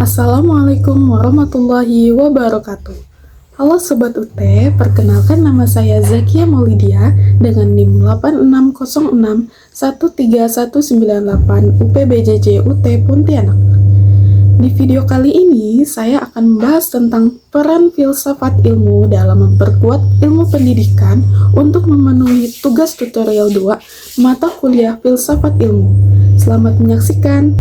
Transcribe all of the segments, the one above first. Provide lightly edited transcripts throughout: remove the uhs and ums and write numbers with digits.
Assalamualaikum warahmatullahi wabarakatuh. Halo Sobat UT, perkenalkan nama saya Zakia Maulidia dengan NIM 8606139198 UPBJJ UT Pontianak. Di video kali ini, saya akan membahas tentang peran filsafat ilmu dalam memperkuat ilmu pendidikan untuk memenuhi tugas tutorial 2 mata kuliah filsafat ilmu. Selamat menyaksikan.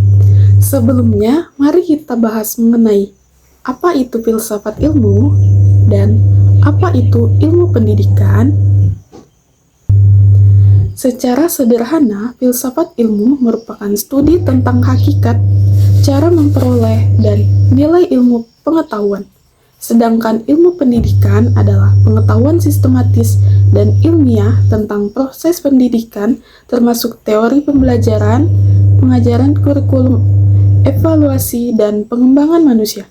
Sebelumnya, mari kita bahas mengenai apa itu filsafat ilmu dan apa itu ilmu pendidikan. Secara sederhana, filsafat ilmu merupakan studi tentang hakikat, cara memperoleh, dan nilai ilmu pengetahuan. Sedangkan ilmu pendidikan adalah pengetahuan sistematis dan ilmiah tentang proses pendidikan, termasuk teori pembelajaran, pengajaran kurikulum, evaluasi, dan pengembangan manusia.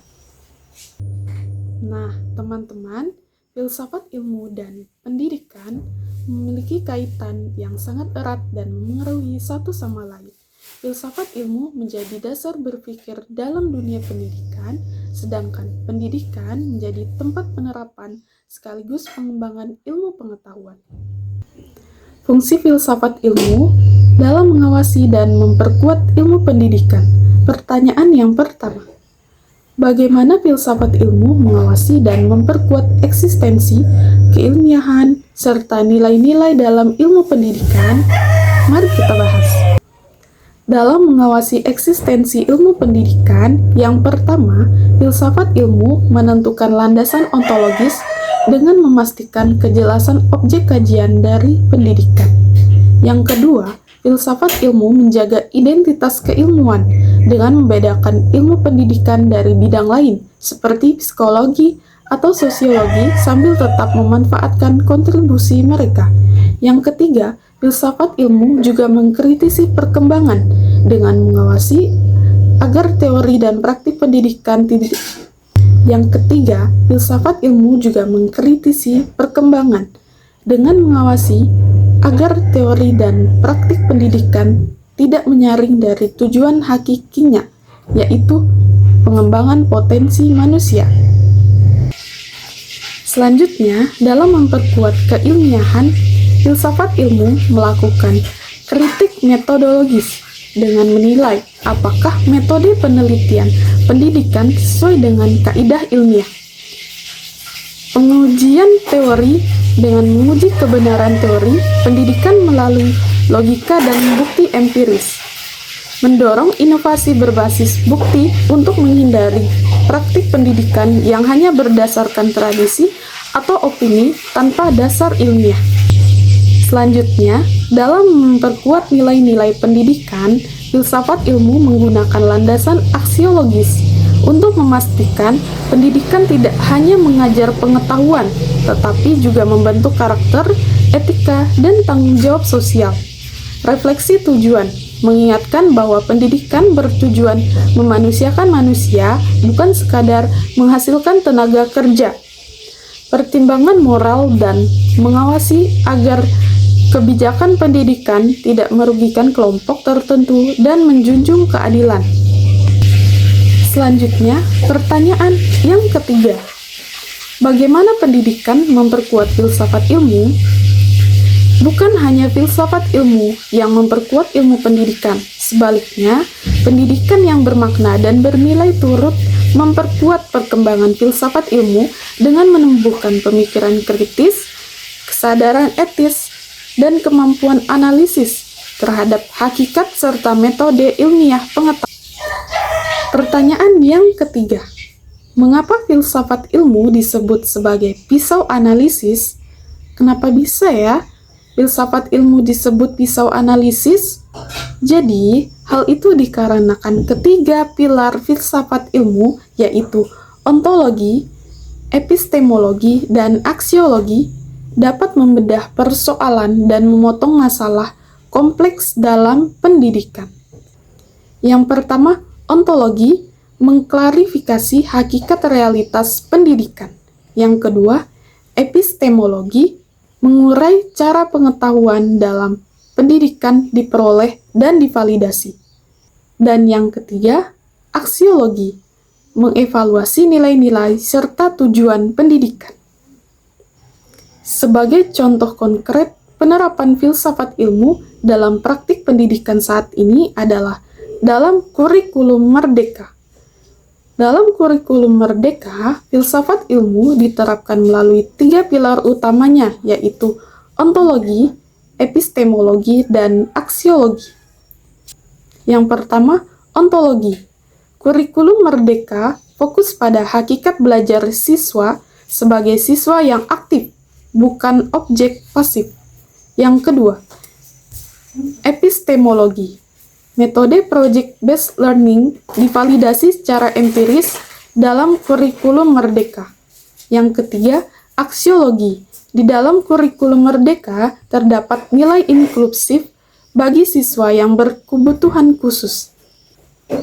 Nah, teman-teman, filsafat ilmu dan pendidikan memiliki kaitan yang sangat erat dan memengaruhi satu sama lain. Filsafat ilmu menjadi dasar berpikir dalam dunia pendidikan, sedangkan pendidikan menjadi tempat penerapan sekaligus pengembangan ilmu pengetahuan. Fungsi filsafat ilmu dalam mengawasi dan memperkuat ilmu pendidikan. Pertanyaan yang pertama, bagaimana filsafat ilmu mengawasi dan memperkuat eksistensi, keilmiahan, serta nilai-nilai dalam ilmu pendidikan? Mari kita bahas. Dalam mengawasi eksistensi ilmu pendidikan, yang pertama, filsafat ilmu menentukan landasan ontologis dengan memastikan kejelasan objek kajian dari pendidikan. Yang kedua, filsafat ilmu menjaga identitas keilmuan dengan membedakan ilmu pendidikan dari bidang lain, seperti psikologi atau sosiologi, sambil tetap memanfaatkan kontribusi mereka. Yang ketiga, filsafat ilmu juga mengkritisi perkembangan dengan mengawasi agar teori dan praktik pendidikan tidak. Yang ketiga, filsafat ilmu juga mengkritisi perkembangan dengan mengawasi agar teori dan praktik pendidikan tidak menyaring dari tujuan hakikinya, yaitu pengembangan potensi manusia. Selanjutnya, dalam memperkuat keilmiahan, filsafat ilmu melakukan kritik metodologis dengan menilai apakah metode penelitian pendidikan sesuai dengan kaidah ilmiah. Pengujian teori dengan menguji kebenaran teori pendidikan melalui logika dan bukti empiris. Mendorong inovasi berbasis bukti untuk menghindari praktik pendidikan yang hanya berdasarkan tradisi atau opini tanpa dasar ilmiah. Selanjutnya, dalam memperkuat nilai-nilai pendidikan, filsafat ilmu menggunakan landasan aksiologis untuk memastikan pendidikan tidak hanya mengajar pengetahuan, tetapi juga membentuk karakter, etika, dan tanggung jawab sosial. Refleksi tujuan mengingatkan bahwa pendidikan bertujuan memanusiakan manusia, bukan sekadar menghasilkan tenaga kerja. Pertimbangan moral dan mengawasi agar kebijakan pendidikan tidak merugikan kelompok tertentu dan menjunjung keadilan. Selanjutnya, pertanyaan yang ketiga. Bagaimana pendidikan memperkuat filsafat ilmu? Bukan hanya filsafat ilmu yang memperkuat ilmu pendidikan, sebaliknya, pendidikan yang bermakna dan bernilai turut memperkuat perkembangan filsafat ilmu dengan menumbuhkan pemikiran kritis, kesadaran etis, dan kemampuan analisis terhadap hakikat serta metode ilmiah pengetahuan. Pertanyaan yang ketiga, mengapa filsafat ilmu disebut sebagai pisau analisis? Kenapa bisa ya filsafat ilmu disebut pisau analisis? Jadi, hal itu dikarenakan ketiga pilar filsafat ilmu, yaitu ontologi, epistemologi, dan aksiologi, dapat membedah persoalan dan memotong masalah kompleks dalam pendidikan. Yang pertama, ontologi mengklarifikasi hakikat realitas pendidikan. Yang kedua, epistemologi mengurai cara pengetahuan dalam pendidikan diperoleh dan divalidasi. Dan yang ketiga, aksiologi mengevaluasi nilai-nilai serta tujuan pendidikan. Sebagai contoh konkret, penerapan filsafat ilmu dalam praktik pendidikan saat ini adalah dalam kurikulum Merdeka. Dalam kurikulum Merdeka, filsafat ilmu diterapkan melalui 3 pilar utamanya, yaitu ontologi, epistemologi, dan aksiologi. Yang pertama, ontologi. Kurikulum Merdeka fokus pada hakikat belajar siswa sebagai siswa yang aktif, bukan objek pasif. Yang kedua, epistemologi. Metode project-based learning divalidasi secara empiris dalam kurikulum Merdeka. Yang ketiga, aksiologi. Di dalam kurikulum Merdeka terdapat nilai inklusif bagi siswa yang berkebutuhan khusus.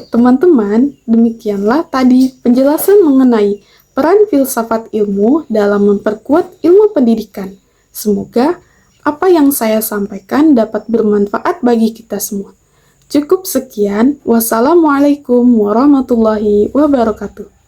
Teman-teman, demikianlah tadi penjelasan mengenai peran filsafat ilmu dalam memperkuat ilmu pendidikan. Semoga apa yang saya sampaikan dapat bermanfaat bagi kita semua. Cukup sekian. Wassalamualaikum warahmatullahi wabarakatuh.